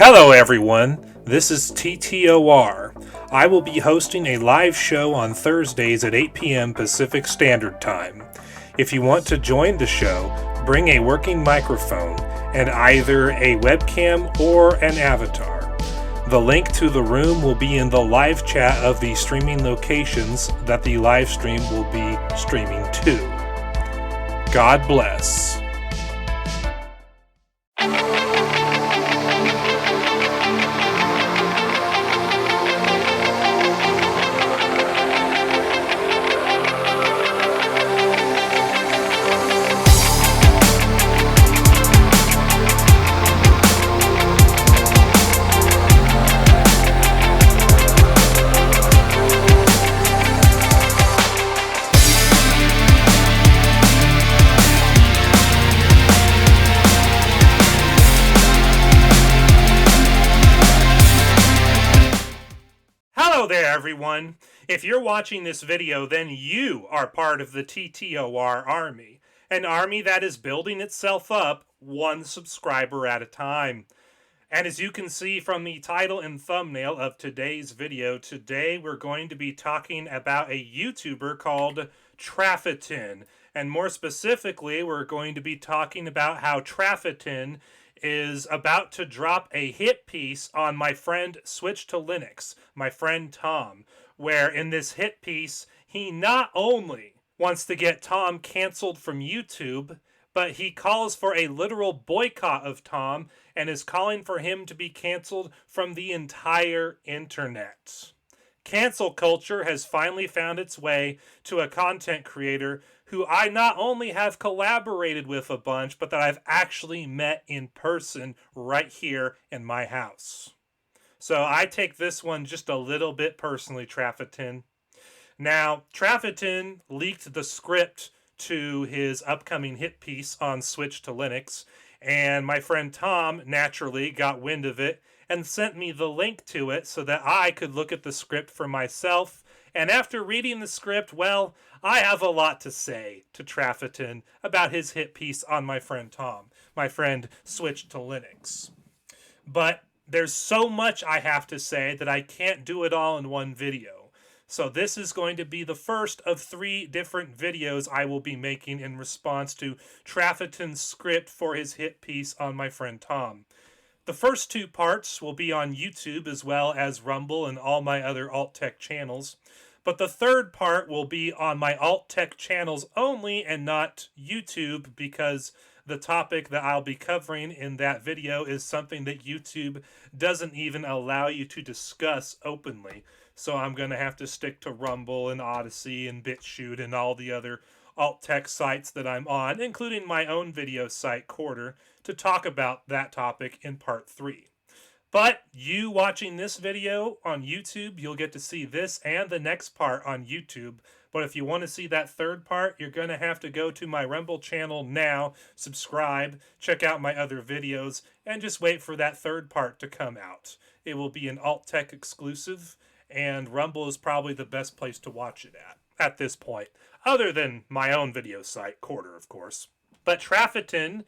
Hello everyone, this is TTOR. I will be hosting a live show on Thursdays at 8 p.m. Pacific Standard Time. If you want to join the show, bring a working microphone and either a webcam or an avatar. The link to the room will be in the live chat of the streaming locations that the live stream will be streaming to. God bless. Hello there everyone! If you're watching this video, then you are part of the TTOR army. An army that is building itself up one subscriber at a time. And as you can see from the title and thumbnail of today's video, today we're going to be talking about a YouTuber called Trafotin. And more specifically, we're going to be talking about how Trafotin is about to drop a hit piece on my friend SwitchedToLinux, my friend Tom, where in this hit piece, he not only wants to get Tom canceled from YouTube, but he calls for a literal boycott of Tom and is calling for him to be canceled from the entire internet. Cancel culture has finally found its way to a content creator who I not only have collaborated with a bunch, but that I've actually met in person right here in my house. So I take this one just a little bit personally, Trafotin. Now, Trafotin leaked the script to his upcoming hit piece on SwitchedToLinux, and my friend Tom naturally got wind of it and sent me the link to it so that I could look at the script for myself. And after reading the script, well, I have a lot to say to Trafotin about his hit piece on my friend Tom, my friend SwitchedToLinux. But there's so much I have to say that I can't do it all in one video. So this is going to be the first of 3 different videos I will be making in response to Trafotin's script for his hit piece on my friend Tom. The first 2 parts will be on YouTube as well as Rumble and all my other alt-tech channels. But the 3rd part will be on my alt-tech channels only and not YouTube, because the topic that I'll be covering in that video is something that YouTube doesn't even allow you to discuss openly. So I'm going to have to stick to Rumble and Odyssey and BitChute and all the other alt-tech sites that I'm on, including my own video site, Quarter, to talk about that topic in part 3. But you watching this video on YouTube, you'll get to see this and the next part on YouTube. But if you want to see that 3rd part, you're going to have to go to my Rumble channel now, subscribe, check out my other videos, and just wait for that 3rd part to come out. It will be an alt-tech exclusive, and Rumble is probably the best place to watch it at this point, other than my own video site, Quarter, of course. But Trafotin,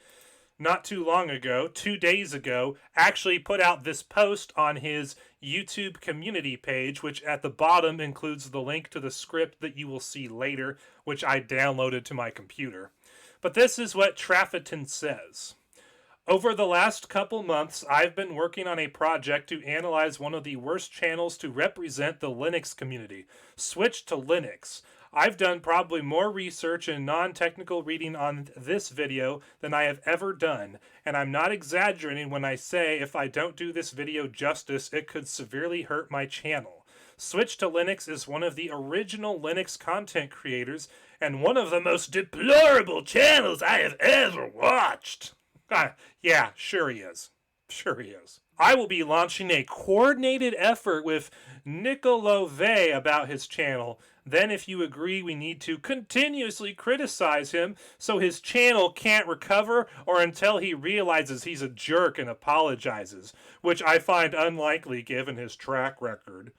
not too long ago, 2 days ago, actually put out this post on his YouTube community page, which at the bottom includes the link to the script that you will see later, which I downloaded to my computer. But this is what Trafotin says. Over the last couple months, I've been working on a project to analyze one of the worst channels to represent the Linux community, SwitchedToLinux. I've done probably more research and non-technical reading on this video than I have ever done, and I'm not exaggerating when I say if I don't do this video justice, it could severely hurt my channel. SwitchedToLinux is one of the original Linux content creators and one of the most deplorable channels I have ever watched. Yeah, sure he is. Sure he is. I will be launching a coordinated effort with Nicolove about his channel. Then if you agree, we need to continuously criticize him so his channel can't recover or until he realizes he's a jerk and apologizes, which I find unlikely given his track record.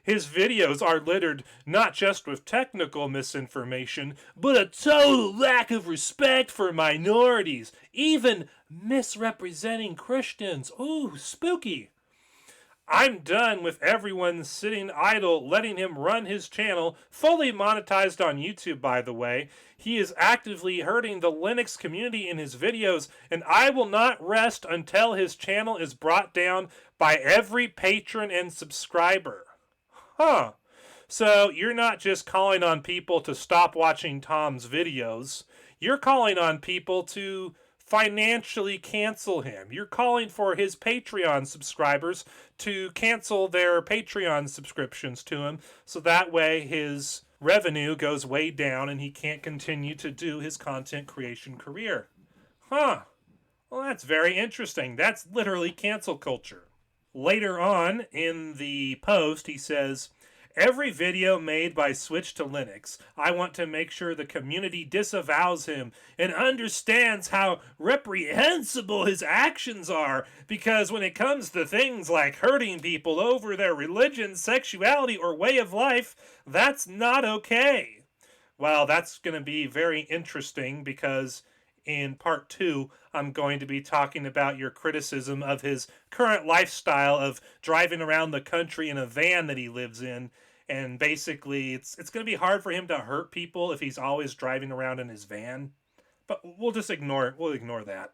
His videos are littered not just with technical misinformation, but a total lack of respect for minorities, even misrepresenting Christians. Ooh, spooky. I'm done with everyone sitting idle, letting him run his channel, fully monetized on YouTube, by the way. He is actively hurting the Linux community in his videos, and I will not rest until his channel is brought down by every patron and subscriber. Huh. So you're not just calling on people to stop watching Tom's videos. You're calling on people to financially cancel him. You're calling for his Patreon subscribers to cancel their Patreon subscriptions to him, so that way his revenue goes way down and he can't continue to do his content creation career. Huh. Well, that's very interesting. That's literally cancel culture. Later on in the post, he says, every video made by SwitchedToLinux, I want to make sure the community disavows him and understands how reprehensible his actions are, because when it comes to things like hurting people over their religion, sexuality, or way of life, that's not okay. Well, that's going to be very interesting, because in part 2, I'm going to be talking about your criticism of his current lifestyle of driving around the country in a van that he lives in. And basically, it's going to be hard for him to hurt people if he's always driving around in his van. But we'll just ignore it. We'll ignore that.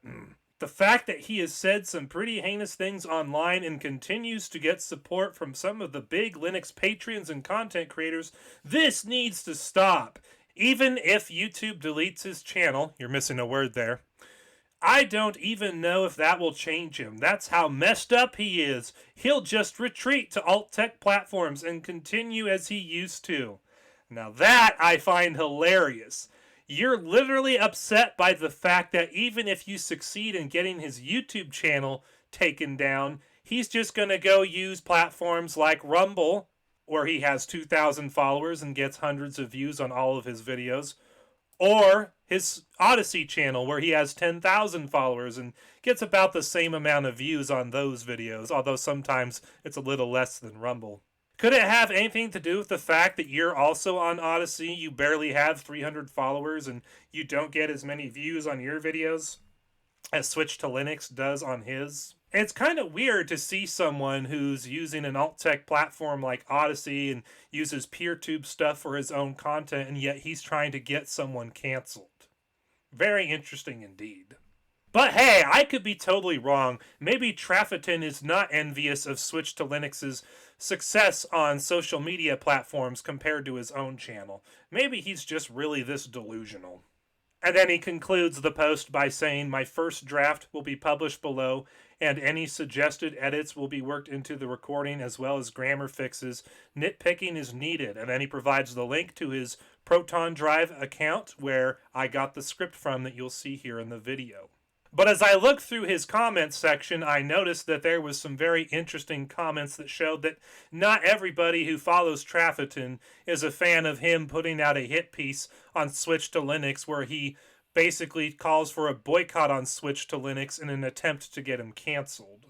The fact that he has said some pretty heinous things online and continues to get support from some of the big Linux patrons and content creators, this needs to stop. Even if YouTube deletes his channel, you're missing a word there, I don't even know if that will change him. That's how messed up he is. He'll just retreat to alt-tech platforms and continue as he used to. Now that I find hilarious. You're literally upset by the fact that even if you succeed in getting his YouTube channel taken down, he's just going to go use platforms like Rumble, where he has 2,000 followers and gets hundreds of views on all of his videos, or his Odyssey channel, where he has 10,000 followers and gets about the same amount of views on those videos, although sometimes it's a little less than Rumble. Could it have anything to do with the fact that you're also on Odyssey, you barely have 300 followers, and you don't get as many views on your videos as SwitchedToLinux does on his? It's kind of weird to see someone who's using an alt-tech platform like Odyssey and uses PeerTube stuff for his own content, and yet he's trying to get someone canceled. Very interesting indeed. But hey, I could be totally wrong. Maybe Trafotin is not envious of SwitchedToLinux's success on social media platforms compared to his own channel. Maybe he's just really this delusional. And then he concludes the post by saying, my first draft will be published below, and any suggested edits will be worked into the recording as well as grammar fixes. Nitpicking is needed. And then he provides the link to his Proton Drive account where I got the script from that you'll see here in the video. But as I looked through his comments section, I noticed that there was some very interesting comments that showed that not everybody who follows Trafotin is a fan of him putting out a hit piece on SwitchedToLinux where he basically calls for a boycott on SwitchedToLinux in an attempt to get him canceled.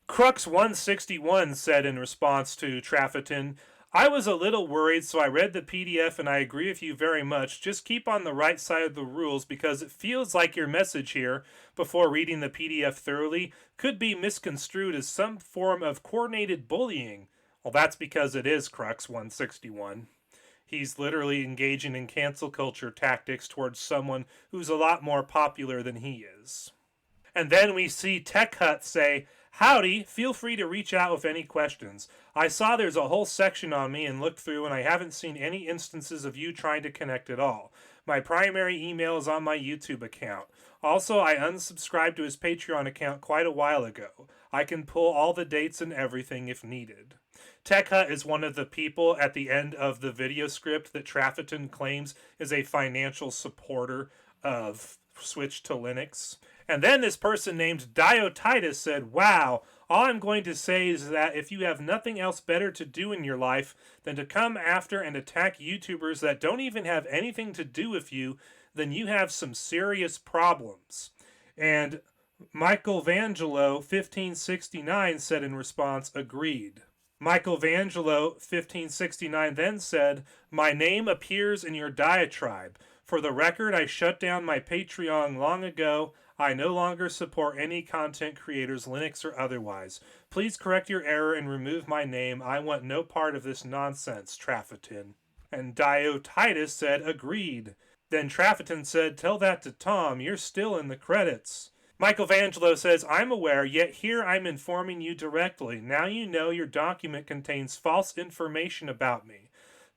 Crux161 said in response to Trafotin, I was a little worried, so I read the PDF and I agree with you very much. Just keep on the right side of the rules because it feels like your message here, before reading the PDF thoroughly, could be misconstrued as some form of coordinated bullying. Well, that's because it is Crux161. He's literally engaging in cancel culture tactics towards someone who's a lot more popular than he is. And then we see Tech Hut say, howdy, feel free to reach out with any questions. I saw there's a whole section on me and looked through and I haven't seen any instances of you trying to connect at all. My primary email is on my YouTube account. Also, I unsubscribed to his Patreon account quite a while ago. I can pull all the dates and everything if needed. Tech Hut is one of the people at the end of the video script that Trafotin claims is a financial supporter of SwitchedToLinux. And then this person named Diotitus said, wow, all I'm going to say is that if you have nothing else better to do in your life than to come after and attack YouTubers that don't even have anything to do with you, then you have some serious problems. And Michael Vangelo 1569 said in response, agreed. Michael Vangelo 1569 then said, my name appears in your diatribe. For the record, I shut down my Patreon long ago. I no longer support any content creators, Linux or otherwise. Please correct your error and remove my name. I want no part of this nonsense, Trafotin. And Diotitus said, agreed. Then Trafotin said, tell that to Tom, you're still in the credits. Michelangelo says, I'm aware, yet here I'm informing you directly. Now you know your document contains false information about me.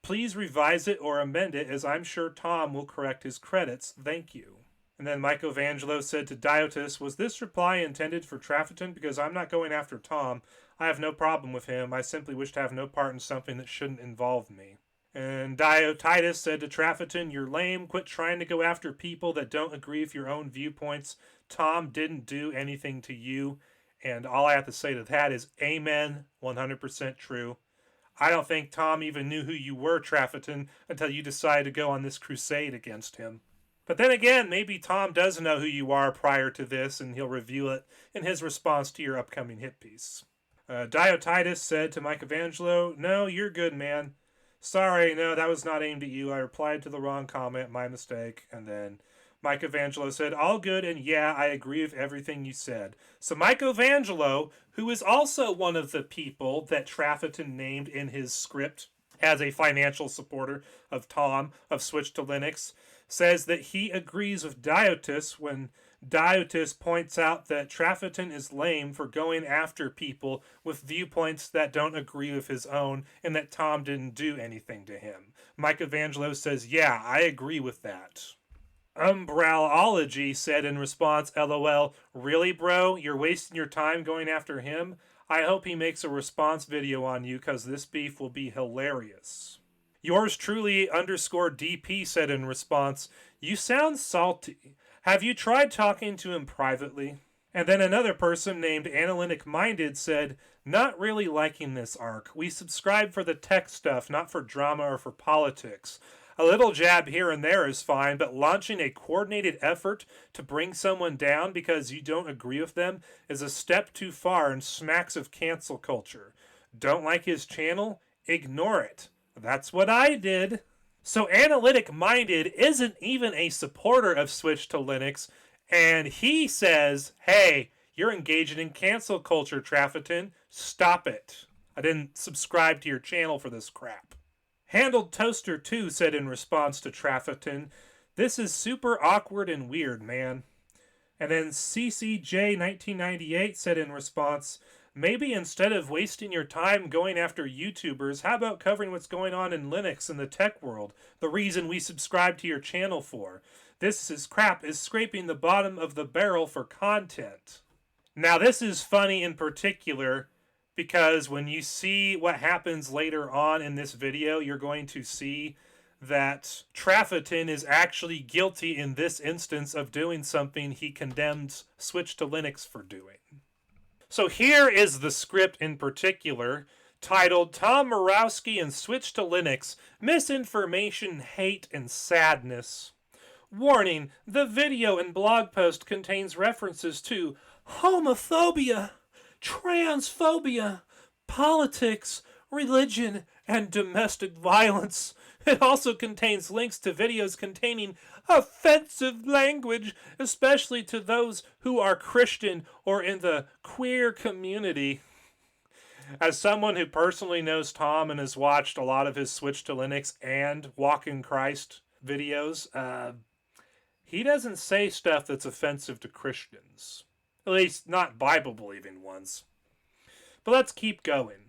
Please revise it or amend it, as I'm sure Tom will correct his credits. Thank you. And then Michelangelo said to Diotis, was this reply intended for Trafotin? Because I'm not going after Tom. I have no problem with him. I simply wish to have no part in something that shouldn't involve me. And Diotitus said to Trafotin, you're lame. Quit trying to go after people that don't agree with your own viewpoints. Tom didn't do anything to you. And all I have to say to that is amen, 100% true. I don't think Tom even knew who you were, Trafotin, until you decided to go on this crusade against him. But then again, maybe Tom does know who you are prior to this, and he'll reveal it in his response to your upcoming hit piece. Diotitus said to Michelangelo, no, you're good, man. Sorry, no, that was not aimed at you. I replied to the wrong comment, my mistake. And then Michelangelo said, all good, and yeah, I agree with everything you said. So Michelangelo, who is also one of the people that Trafotin named in his script as a financial supporter of Tom, of SwitchedToLinux, says that he agrees with Diotis when Diotis points out that Trafotin is lame for going after people with viewpoints that don't agree with his own and that Tom didn't do anything to him. Michelangelo says, yeah, I agree with that. Umbralology said in response, LOL, really, bro? You're wasting your time going after him? I hope he makes a response video on you because this beef will be hilarious. Yours truly _DP said in response, you sound salty. Have you tried talking to him privately? And then another person named Analytic Minded said, not really liking this arc. We subscribe for the tech stuff, not for drama or for politics. A little jab here and there is fine, but launching a coordinated effort to bring someone down because you don't agree with them is a step too far and smacks of cancel culture. Don't like his channel? Ignore it. That's what I did. So Analytic Minded isn't even a supporter of SwitchedToLinux, and he says, hey, you're engaging in cancel culture, Trafotin. Stop it. I didn't subscribe to your channel for this crap. Handled Toaster 2 said in response to Trafotin, this is super awkward and weird, man. And then CCJ1998 said in response, maybe instead of wasting your time going after YouTubers, how about covering what's going on in Linux and the tech world? The reason we subscribe to your channel for. This is crap is scraping the bottom of the barrel for content. Now this is funny in particular because when you see what happens later on in this video, you're going to see that Trafotin is actually guilty in this instance of doing something he condemns SwitchedToLinux for doing. So here is the script in particular, titled Tom Morawski and SwitchedToLinux, Misinformation, Hate, and Sadness. Warning, the video and blog post contains references to homophobia, transphobia, politics, religion, and domestic violence. It also contains links to videos containing offensive language, especially to those who are Christian or in the queer community. As someone who personally knows Tom and has watched a lot of his SwitchedToLinux and Walk in Christ videos, he doesn't say stuff that's offensive to Christians. At least not Bible-believing ones. But let's keep going.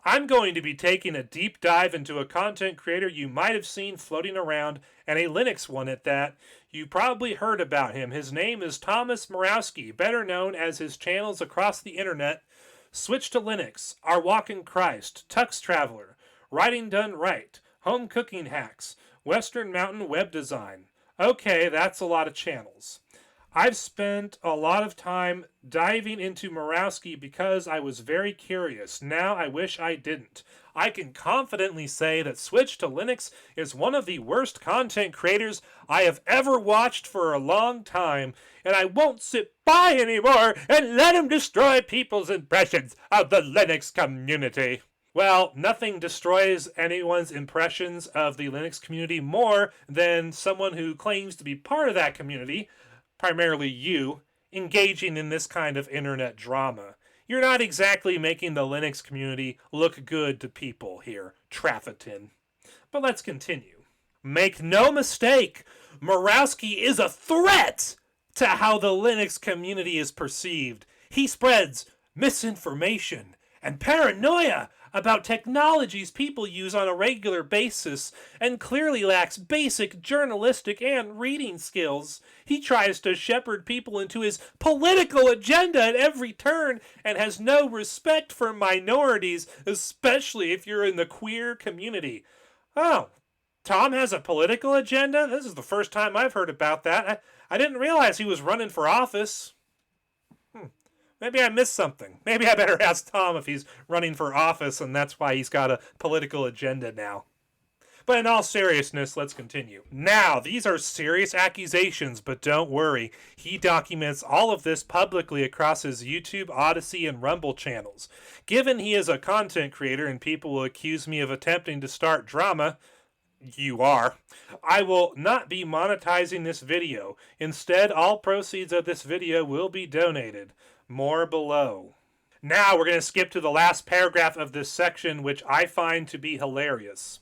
I'm going to be taking a deep dive into a content creator you might have seen floating around, and a Linux one at that. You probably heard about him. His name is Thomas Morawski, better known as his channels across the internet, SwitchedToLinux, Our Walk in Christ, Tux Traveler, Writing Done Right, Home Cooking Hacks, Western Mountain Web Design. Okay, that's a lot of channels. I've spent a lot of time diving into Morawski because I was very curious. Now I wish I didn't. I can confidently say that SwitchedToLinux is one of the worst content creators I have ever watched for a long time, and I won't sit by anymore and let him destroy people's impressions of the Linux community. Well, nothing destroys anyone's impressions of the Linux community more than someone who claims to be part of that community, primarily you, engaging in this kind of internet drama. You're not exactly making the Linux community look good to people here, Trafotin. But let's continue. Make no mistake, Murawski is a threat to how the Linux community is perceived. He spreads misinformation and paranoia about technologies people use on a regular basis and clearly lacks basic journalistic and reading skills. He tries to shepherd people into his political agenda at every turn and has no respect for minorities, especially if you're in the queer community. Oh, Tom has a political agenda? This is the first time I've heard about that. I didn't realize he was running for office. Maybe I missed something. Maybe I better ask Tom if he's running for office and that's why he's got a political agenda now. But in all seriousness, let's continue. Now, these are serious accusations, but don't worry. He documents all of this publicly across his YouTube, Odyssey, and Rumble channels. Given he is a content creator and people will accuse me of attempting to start drama, you are, I will not be monetizing this video. Instead, all proceeds of this video will be donated. More below. Now we're going to skip to the last paragraph of this section, which I find to be hilarious.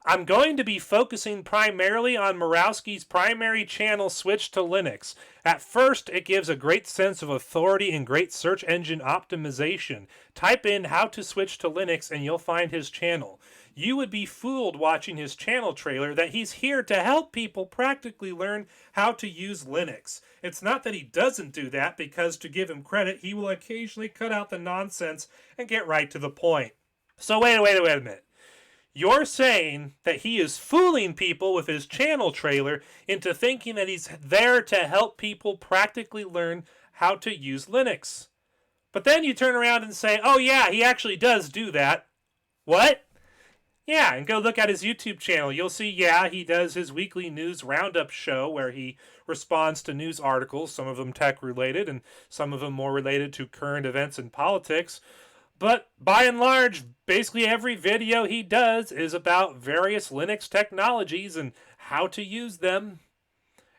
I'm going to be focusing primarily on Murawski's primary channel, SwitchedToLinux. At first, it gives a great sense of authority and great search engine optimization. Type in how to switch to Linux and you'll find his channel. You would be fooled watching his channel trailer that he's here to help people practically learn how to use Linux. It's not that he doesn't do that, because to give him credit, he will occasionally cut out the nonsense and get right to the point. So wait a minute. You're saying that he is fooling people with his channel trailer into thinking that he's there to help people practically learn how to use Linux. But then you turn around and say, oh yeah, he actually does do that. What? Yeah, and go look at his YouTube channel. You'll see, yeah, he does his weekly news roundup show where he responds to news articles, some of them tech-related and some of them more related to current events and politics. But by and large, basically every video he does is about various Linux technologies and how to use them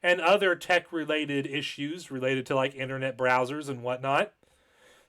and other tech-related issues related to like internet browsers and whatnot.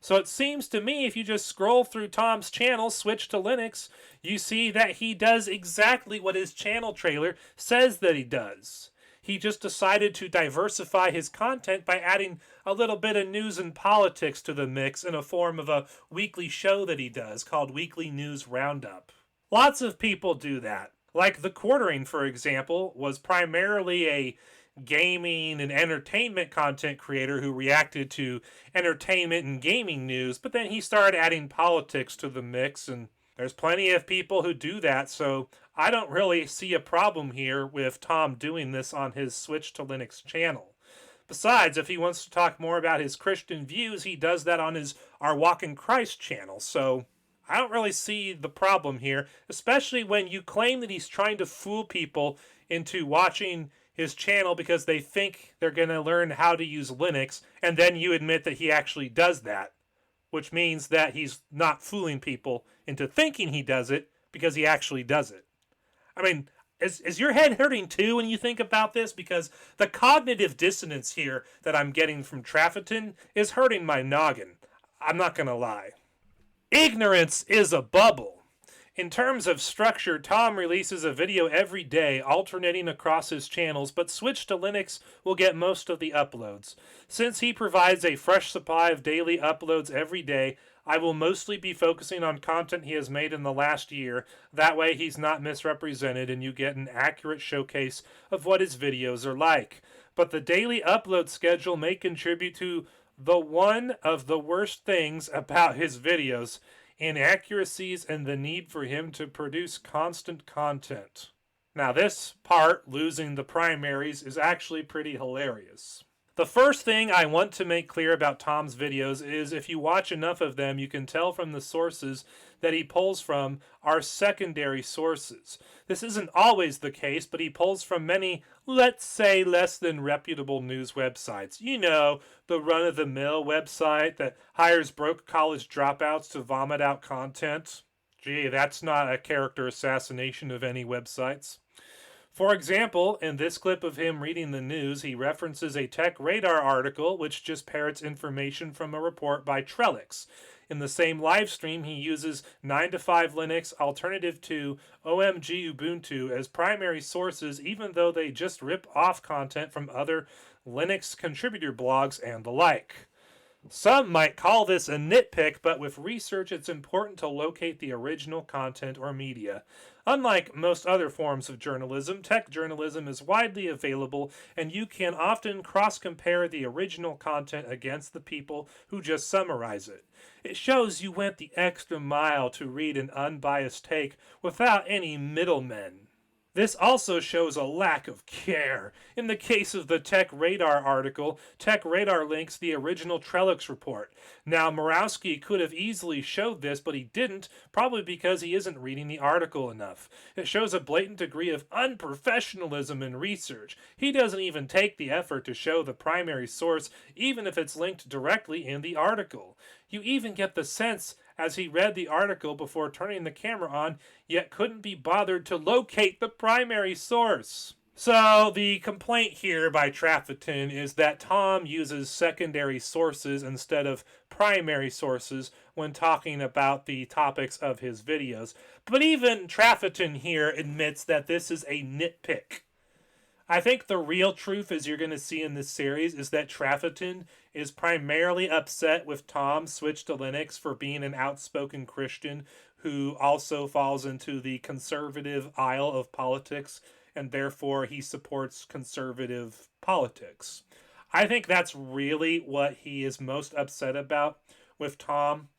So it seems to me if you just scroll through Tom's channel, SwitchedToLinux, you see that he does exactly what his channel trailer says that he does. He just decided to diversify his content by adding a little bit of news and politics to the mix in a form of a weekly show that he does called Weekly News Roundup. Lots of people do that. Like The Quartering, for example, was primarily a gaming and entertainment content creator who reacted to entertainment and gaming news, but then he started adding politics to the mix, and there's plenty of people who do that, so I don't really see a problem here with Tom doing this on his SwitchedToLinux channel. Besides, if he wants to talk more about his Christian views, he does that on his Our Walk in Christ channel, so I don't really see the problem here, especially when you claim that he's trying to fool people into watching his channel because they think they're going to learn how to use Linux, and then you admit that he actually does that, which means that he's not fooling people into thinking he does it because he actually does it. I mean, is your head hurting too when you think about this? Because the cognitive dissonance here that I'm getting from Trafotin is hurting my noggin. I'm not going to lie. Ignorance is a bubble. In terms of structure, Tom releases a video every day, alternating across his channels, but SwitchedToLinux will get most of the uploads. Since he provides a fresh supply of daily uploads every day, I will mostly be focusing on content he has made in the last year. That way he's not misrepresented and you get an accurate showcase of what his videos are like. But the daily upload schedule may contribute to the one of the worst things about his videos: inaccuracies and the need for him to produce constant content. Now this part, losing the primaries, is actually pretty hilarious. The first thing I want to make clear about Tom's videos is if you watch enough of them, you can tell from the sources that he pulls from are secondary sources. This isn't always the case, but he pulls from many, let's say, less than reputable news websites. You know, the run-of-the-mill website that hires broke college dropouts to vomit out content. Gee, that's not a character assassination of any websites. For example, in this clip of him reading the news, he references a Tech Radar article which just parrots information from a report by Trellix. In the same live stream, he uses 9 to 5 Linux, Alternative to OMG Ubuntu as primary sources, even though they just rip off content from other Linux contributor blogs and the like. Some might call this a nitpick, but with research it's important to locate the original content or media. Unlike most other forms of journalism, tech journalism is widely available, and you can often cross-compare the original content against the people who just summarize it. It shows you went the extra mile to read an unbiased take without any middlemen. This also shows a lack of care. In the case of the Tech Radar article, Tech Radar links the original Trellix report. Now, Murawski could have easily showed this, but he didn't, probably because he isn't reading the article enough. It shows a blatant degree of unprofessionalism in research. He doesn't even take the effort to show the primary source, even if it's linked directly in the article. You even get the sense as he read the article before turning the camera on, yet couldn't be bothered to locate the primary source. So the complaint here by Trafotin is that Tom uses secondary sources instead of primary sources when talking about the topics of his videos. But even Trafotin here admits that this is a nitpick. I think the real truth, as you're going to see in this series, is that Trafotin is primarily upset with Tom SwitchedToLinux for being an outspoken Christian who also falls into the conservative aisle of politics, and therefore he supports conservative politics. I think that's really what he is most upset about with Tom,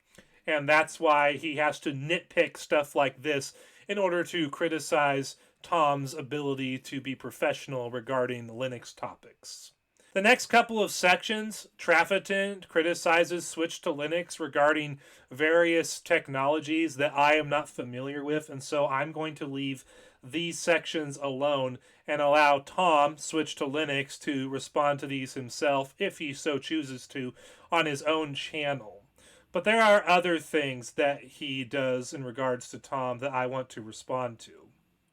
and that's why he has to nitpick stuff like this in order to criticize Tom's ability to be professional regarding Linux topics. The next couple of sections, Trafotin criticizes SwitchedToLinux regarding various technologies that I am not familiar with, and so I'm going to leave these sections alone and allow Tom, SwitchedToLinux, to respond to these himself, if he so chooses to, on his own channel. But there are other things that he does in regards to Tom that I want to respond to.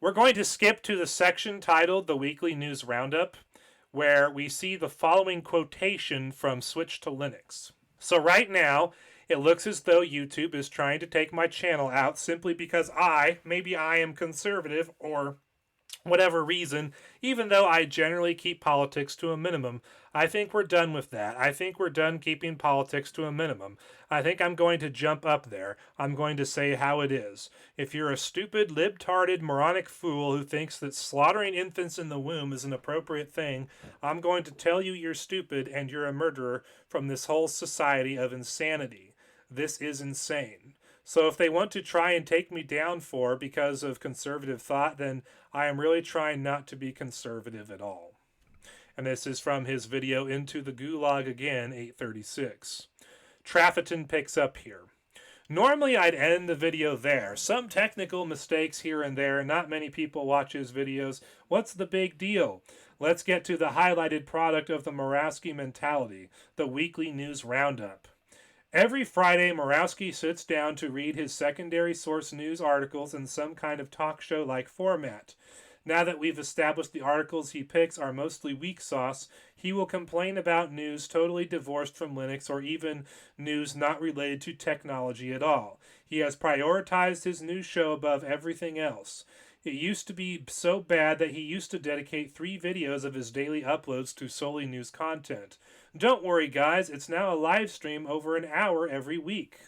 We're going to skip to the section titled The Weekly News Roundup, where we see the following quotation from SwitchedToLinux. So right now, it looks as though YouTube is trying to take my channel out simply because maybe I am conservative or whatever reason, even though I generally keep politics to a minimum. I think we're done with that. I think we're done keeping politics to a minimum. I think I'm going to jump up there. I'm going to say how it is. If you're a stupid, libtarded, moronic fool who thinks that slaughtering infants in the womb is an appropriate thing, I'm going to tell you you're stupid and you're a murderer from this whole society of insanity. This is insane. So if they want to try and take me down because of conservative thought, then I am really trying not to be conservative at all. And this is from his video Into the Gulag Again, 836. Trafotin picks up here. Normally I'd end the video there. Some technical mistakes here and there. Not many people watch his videos. What's the big deal? Let's get to the highlighted product of the Murawski mentality, the weekly news roundup. Every Friday, Murawski sits down to read his secondary source news articles in some kind of talk show-like format. Now that we've established the articles he picks are mostly weak sauce, he will complain about news totally divorced from Linux or even news not related to technology at all. He has prioritized his news show above everything else. It used to be so bad that he used to dedicate 3 videos of his daily uploads to solely news content. Don't worry guys, it's now a live stream over an hour every week.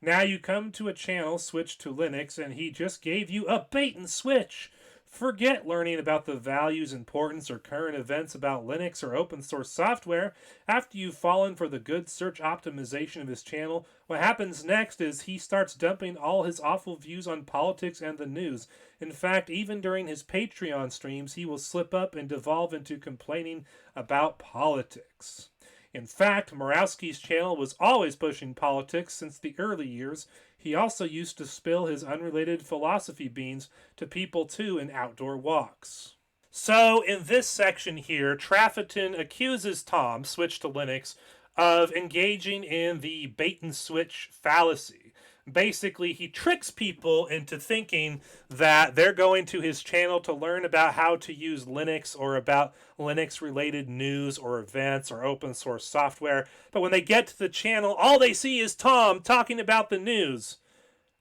Now you come to a channel SwitchedToLinux and he just gave you a bait and switch. Forget learning about the values, importance, or current events about Linux or open source software. After you've fallen for the good search optimization of his channel, what happens next is he starts dumping all his awful views on politics and the news. In fact, even during his Patreon streams, he will slip up and devolve into complaining about politics. In fact, Murawski's channel was always pushing politics since the early years. He also used to spill his unrelated philosophy beans to people too in outdoor walks. So in this section here, Trafotin accuses Tom, SwitchedToLinux, of engaging in the bait and switch fallacy. Basically, he tricks people into thinking that they're going to his channel to learn about how to use Linux or about Linux-related news or events or open source software. But when they get to the channel, all they see is Tom talking about the news.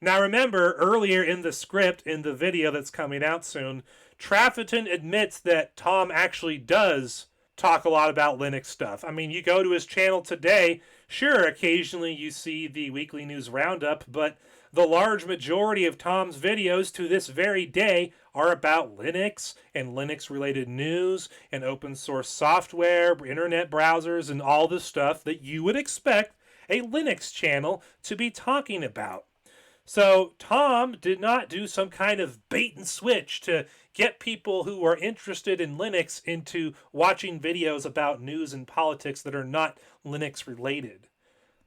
Now remember, earlier in the script, in the video that's coming out soon, Trafotin admits that Tom actually does talk a lot about Linux stuff. I mean, you go to his channel today, sure, occasionally you see the weekly news roundup, but the large majority of Tom's videos to this very day are about Linux and Linux-related news and open source software, internet browsers, and all the stuff that you would expect a Linux channel to be talking about. So Tom did not do some kind of bait and switch to get people who are interested in Linux into watching videos about news and politics that are not Linux related.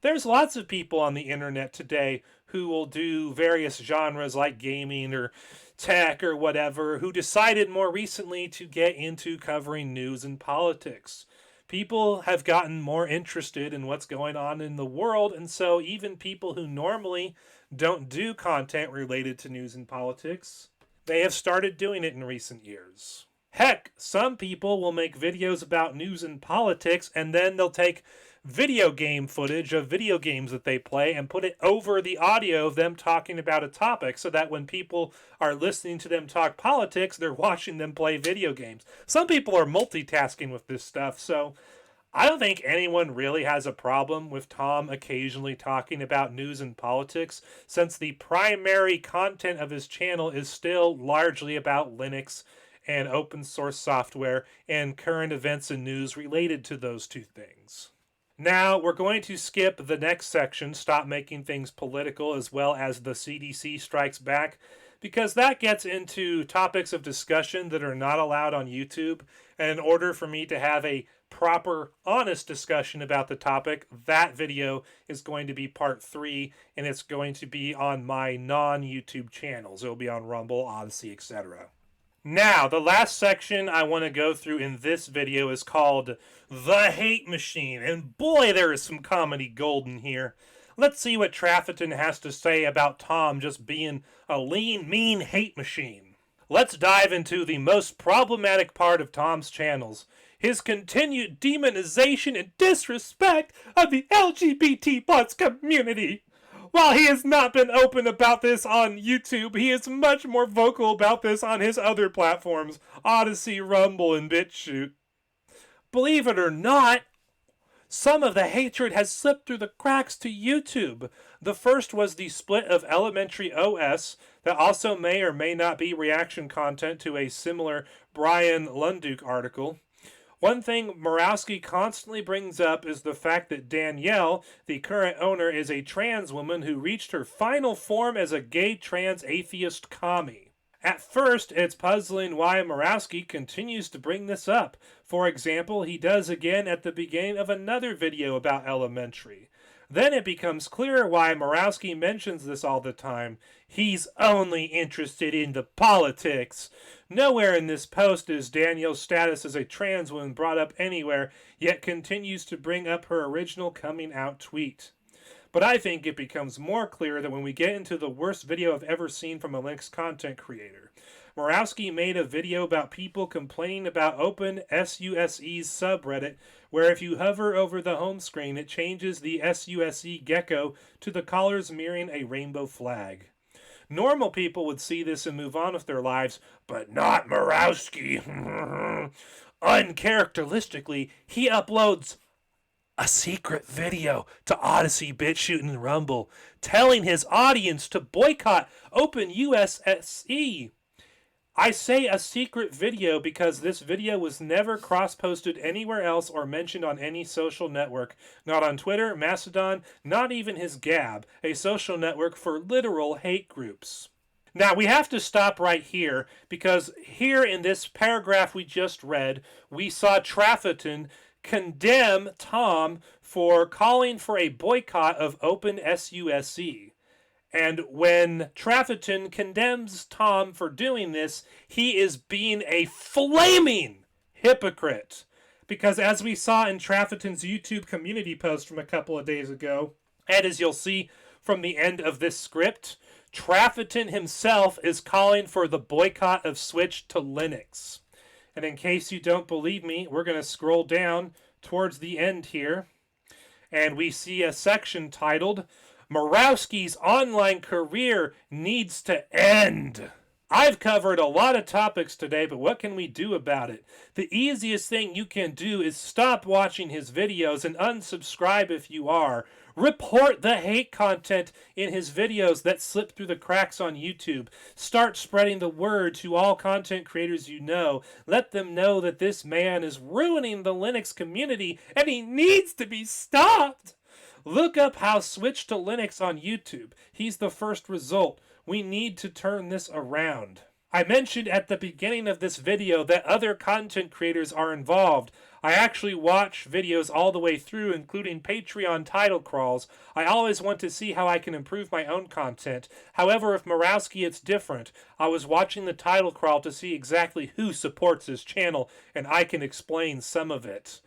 There's lots of people on the internet today who will do various genres like gaming or tech or whatever, who decided more recently to get into covering news and politics. People have gotten more interested in what's going on in the world, and so even people who normally don't do content related to news and politics, they have started doing it in recent years. Heck, some people will make videos about news and politics, and then they'll take video game footage of video games that they play and put it over the audio of them talking about a topic, so that when people are listening to them talk politics, they're watching them play video games. Some people are multitasking with this stuff, so I don't think anyone really has a problem with Tom occasionally talking about news and politics, since the primary content of his channel is still largely about Linux and open source software and current events and news related to those two things. Now, we're going to skip the next section, Stop Making Things Political, as well as the CDC Strikes Back, because that gets into topics of discussion that are not allowed on YouTube. And in order for me to have a proper, honest discussion about the topic, that video is going to be part 3, and it's going to be on my non-YouTube channels. It'll be on Rumble, Odyssey, etc. Now, the last section I want to go through in this video is called The Hate Machine, and boy, there is some comedy gold in here. Let's see what Trafotin has to say about Tom just being a lean, mean hate machine. Let's dive into the most problematic part of Tom's channels, his continued demonization and disrespect of the LGBT+ community. While he has not been open about this on YouTube, he is much more vocal about this on his other platforms, Odyssey, Rumble, and BitChute. Believe it or not, some of the hatred has slipped through the cracks to YouTube. The first was the split of Elementary OS that also may or may not be reaction content to a similar Brian Lunduke article. One thing Murawski constantly brings up is the fact that Danielle, the current owner, is a trans woman who reached her final form as a gay trans atheist commie. At first, it's puzzling why Murawski continues to bring this up. For example, he does again at the beginning of another video about Elementary. Then it becomes clear why Murawski mentions this all the time. He's only interested in the politics. Nowhere in this post is Danielle's status as a trans woman brought up anywhere, yet continues to bring up her original coming out tweet. But I think it becomes more clear that when we get into the worst video I've ever seen from a Linux content creator. Murawski made a video about people complaining about OpenSUSE's subreddit, where if you hover over the home screen, it changes the SUSE gecko to the colors mirroring a rainbow flag. Normal people would see this and move on with their lives, but not Murawski. Uncharacteristically, he uploads a secret video to Odyssey, BitChute, and Rumble, telling his audience to boycott OpenUSSE. I say a secret video because this video was never cross-posted anywhere else or mentioned on any social network. Not on Twitter, Mastodon, not even his Gab, a social network for literal hate groups. Now, we have to stop right here, because here in this paragraph we just read, we saw Trafotin condemn Tom for calling for a boycott of OpenSUSE. And when Trafotin condemns Tom for doing this, he is being a flaming hypocrite. Because as we saw in Trafotin's YouTube community post from a couple of days ago, And as you'll see from the end of this script, Trafotin himself is calling for the boycott of SwitchedToLinux. And in case you don't believe me, we're going to scroll down towards the end here, and we see a section titled, Murawski's online career needs to end. I've covered a lot of topics today, but what can we do about it? The easiest thing you can do is stop watching his videos and unsubscribe if you are. Report the hate content in his videos that slip through the cracks on YouTube. Start spreading the word to all content creators you know. Let them know that this man is ruining the Linux community and he needs to be stopped. Look up how SwitchedToLinux on YouTube. He's the first result. We need to turn this around. I mentioned at the beginning of this video that other content creators are involved. I actually watch videos all the way through, including Patreon title crawls. I always want to see how I can improve my own content. However, with Murawski, it's different. I was watching the title crawl to see exactly who supports his channel, and I can explain some of it.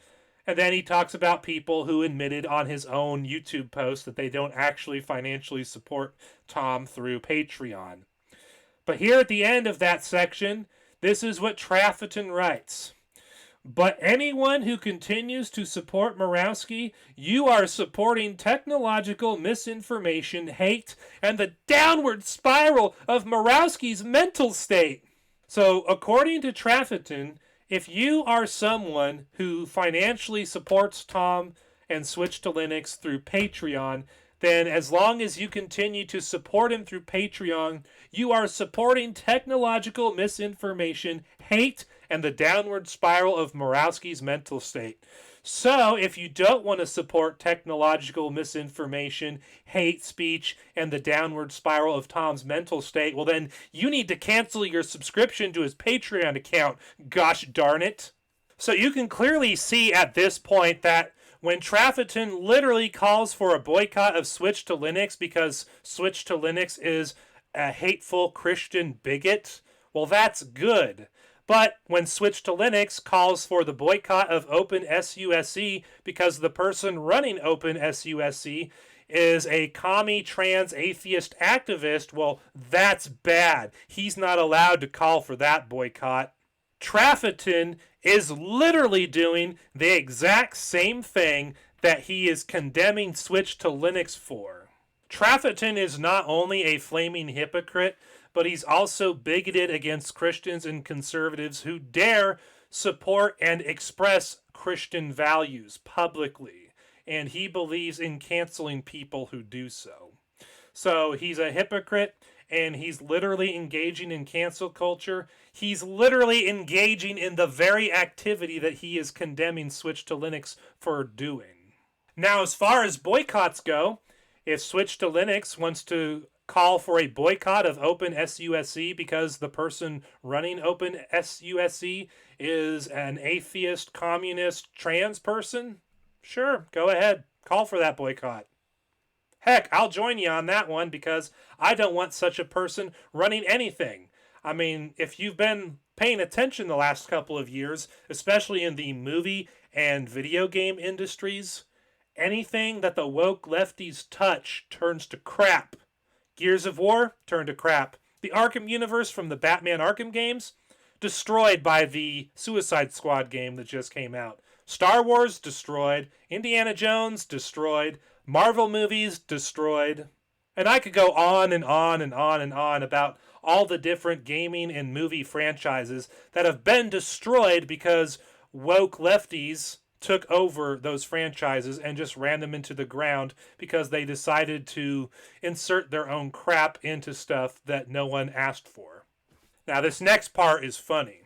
And then he talks about people who admitted on his own YouTube post that they don't actually financially support Tom through Patreon. But here at the end of that section, this is what Trafotin writes. But anyone who continues to support Murawski, you are supporting technological misinformation, hate, and the downward spiral of Murawski's mental state. So, according to Trafotin, if you are someone who financially supports Tom and SwitchedToLinux through Patreon, then as long as you continue to support him through Patreon, you are supporting technological misinformation, hate, and the downward spiral of Murawski's mental state. So, if you don't want to support technological misinformation, hate speech, and the downward spiral of Tom's mental state, well then, you need to cancel your subscription to his Patreon account, gosh darn it. So you can clearly see at this point that when Trafotin literally calls for a boycott of SwitchedToLinux because SwitchedToLinux is a hateful Christian bigot, well that's good. But when SwitchedToLinux calls for the boycott of OpenSUSE because the person running OpenSUSE is a commie trans atheist activist, well, that's bad. He's not allowed to call for that boycott. Trafotin is literally doing the exact same thing that he is condemning SwitchedToLinux for. Trafotin is not only a flaming hypocrite, but he's also bigoted against Christians and conservatives who dare support and express Christian values publicly. And he believes in canceling people who do so. So he's a hypocrite, and he's literally engaging in cancel culture. He's literally engaging in the very activity that he is condemning SwitchedToLinux for doing. Now, as far as boycotts go, if SwitchedToLinux wants to call for a boycott of OpenSUSE because the person running OpenSUSE is an atheist, communist, trans person, sure, go ahead. Call for that boycott. Heck, I'll join you on that one because I don't want such a person running anything. I mean, if you've been paying attention the last couple of years, especially in the movie and video game industries, anything that the woke lefties touch turns to crap. Gears of War turned to crap. The Arkham universe from the Batman Arkham games, destroyed by the Suicide Squad game that just came out. Star Wars, destroyed. Indiana Jones, destroyed. Marvel movies, destroyed. And I could go on and on and on and on about all the different gaming and movie franchises that have been destroyed because woke lefties took over those franchises and just ran them into the ground because they decided to insert their own crap into stuff that no one asked for. Now, this next part is funny.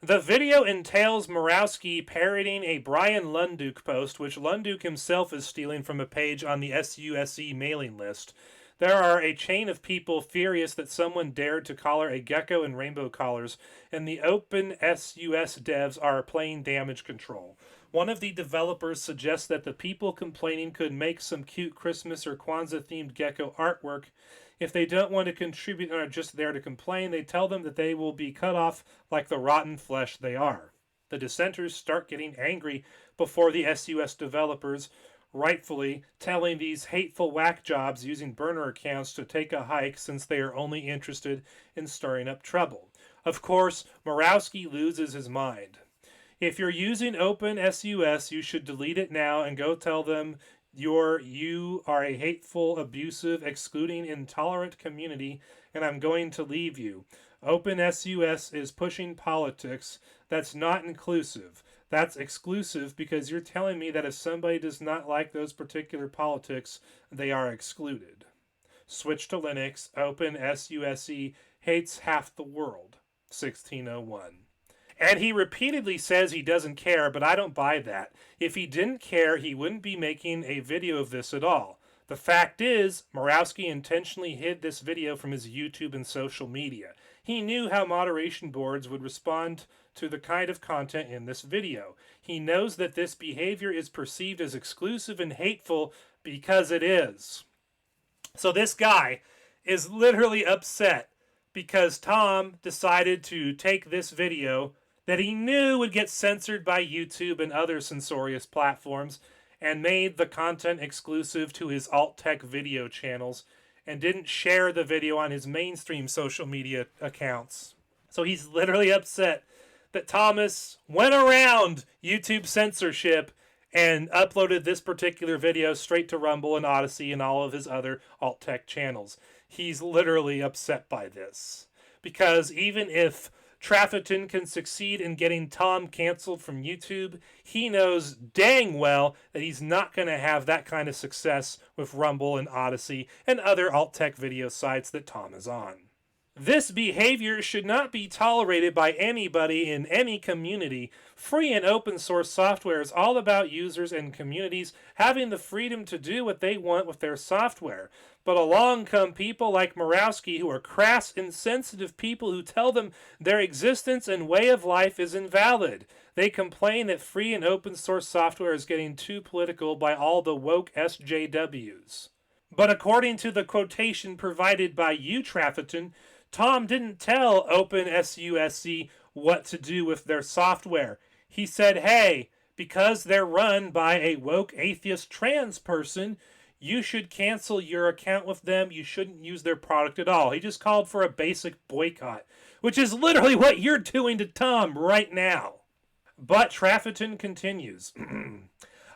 The video entails Murawski parroting a Brian Lunduke post, which Lunduke himself is stealing from a page on the SUSE mailing list. There are a chain of people furious that someone dared to collar a gecko in rainbow collars, and the OpenSUSE devs are playing damage control. One of the developers suggests that the people complaining could make some cute Christmas or Kwanzaa-themed gecko artwork. If they don't want to contribute and are just there to complain, they tell them that they will be cut off like the rotten flesh they are. The dissenters start getting angry before the SUS developers, rightfully telling these hateful whack jobs using burner accounts to take a hike since they are only interested in stirring up trouble. Of course, Morawski loses his mind. If you're using OpenSUS, you should delete it now and go tell them you are a hateful, abusive, excluding, intolerant community, and I'm going to leave you. OpenSUS is pushing politics. That's not inclusive. That's exclusive because you're telling me that if somebody does not like those particular politics, they are excluded. SwitchedToLinux, OpenSUSE hates half the world. 1601. And he repeatedly says he doesn't care, but I don't buy that. If he didn't care, he wouldn't be making a video of this at all. The fact is, Morawski intentionally hid this video from his YouTube and social media. He knew how moderation boards would respond to the kind of content in this video. He knows that this behavior is perceived as exclusive and hateful because it is. So this guy is literally upset because Tom decided to take this video that he knew would get censored by YouTube and other censorious platforms and made the content exclusive to his alt-tech video channels and didn't share the video on his mainstream social media accounts. So he's literally upset that Thomas went around YouTube censorship and uploaded this particular video straight to Rumble and Odyssey and all of his other alt-tech channels. He's literally upset by this. Because even if Trafotin can succeed in getting Tom canceled from YouTube, he knows dang well that he's not going to have that kind of success with Rumble and Odyssey and other alt-tech video sites that Tom is on. This behavior should not be tolerated by anybody in any community. Free and open source software is all about users and communities having the freedom to do what they want with their software. But along come people like Morawski who are crass, insensitive people who tell them their existence and way of life is invalid. They complain that free and open source software is getting too political by all the woke SJWs. But according to the quotation provided by you, Trafotin, Tom didn't tell OpenSUSE what to do with their software. He said, hey, because they're run by a woke atheist trans person, you should cancel your account with them. You shouldn't use their product at all. He just called for a basic boycott, which is literally what you're doing to Tom right now. But Trafotin continues.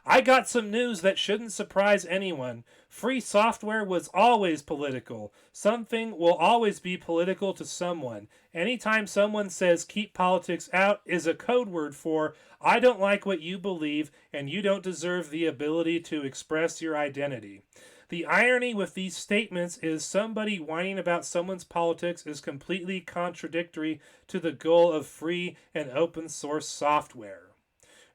I got some news that shouldn't surprise anyone. Free software was always political. Something will always be political to someone. Anytime someone says keep politics out is a code word for I don't like what you believe and you don't deserve the ability to express your identity. The irony with these statements is somebody whining about someone's politics is completely contradictory to the goal of free and open source software.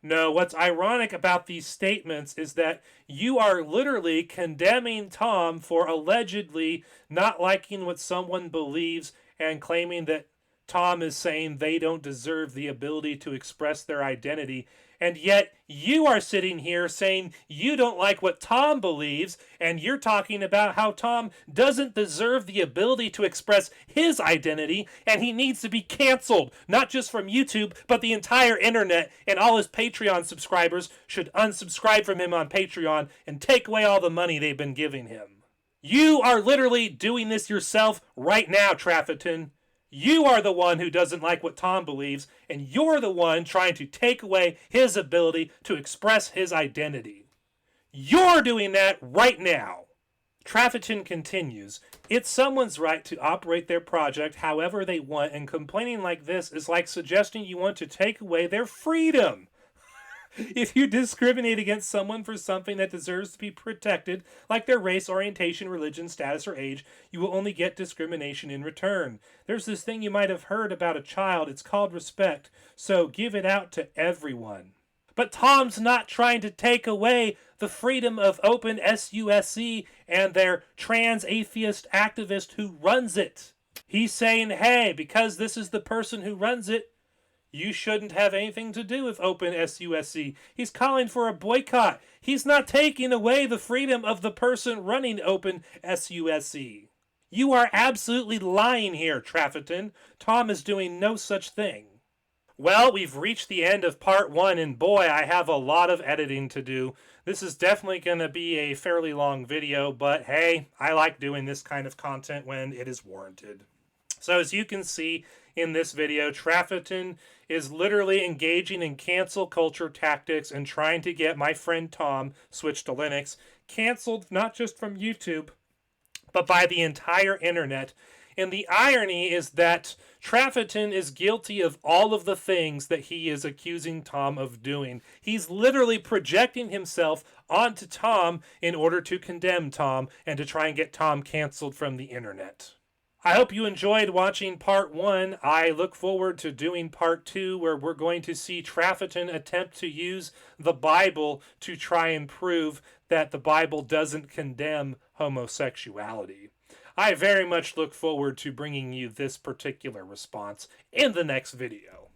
No, what's ironic about these statements is that you are literally condemning Tom for allegedly not liking what someone believes and claiming that Tom is saying they don't deserve the ability to express their identity. And yet you are sitting here saying you don't like what Tom believes, and you're talking about how Tom doesn't deserve the ability to express his identity, and he needs to be canceled, not just from YouTube, but the entire internet, and all his Patreon subscribers should unsubscribe from him on Patreon and take away all the money they've been giving him. You are literally doing this yourself right now, Trafotin. You are the one who doesn't like what Tom believes, and you're the one trying to take away his ability to express his identity. You're doing that right now. Trafotin continues, it's someone's right to operate their project however they want, and complaining like this is like suggesting you want to take away their freedom. If you discriminate against someone for something that deserves to be protected, like their race, orientation, religion, status, or age, you will only get discrimination in return. There's this thing you might have heard about a child. It's called respect, so give it out to everyone. But Tom's not trying to take away the freedom of OpenSUSE and their trans atheist activist who runs it. He's saying, hey, because this is the person who runs it, you shouldn't have anything to do with OpenSUSE. He's calling for a boycott. He's not taking away the freedom of the person running OpenSUSE. You are absolutely lying here, Trafotin. Tom is doing no such thing. Well, we've reached the end of part 1, and boy, I have a lot of editing to do. This is definitely going to be a fairly long video, but hey, I like doing this kind of content when it is warranted. So as you can see in this video, Trafotin is literally engaging in cancel culture tactics and trying to get my friend Tom, SwitchedToLinux, canceled not just from YouTube, but by the entire internet. And the irony is that Trafotin is guilty of all of the things that he is accusing Tom of doing. He's literally projecting himself onto Tom in order to condemn Tom and to try and get Tom canceled from the internet. I hope you enjoyed watching part 1. I look forward to doing part 2, where we're going to see Trafotin attempt to use the Bible to try and prove that the Bible doesn't condemn homosexuality. I very much look forward to bringing you this particular response in the next video.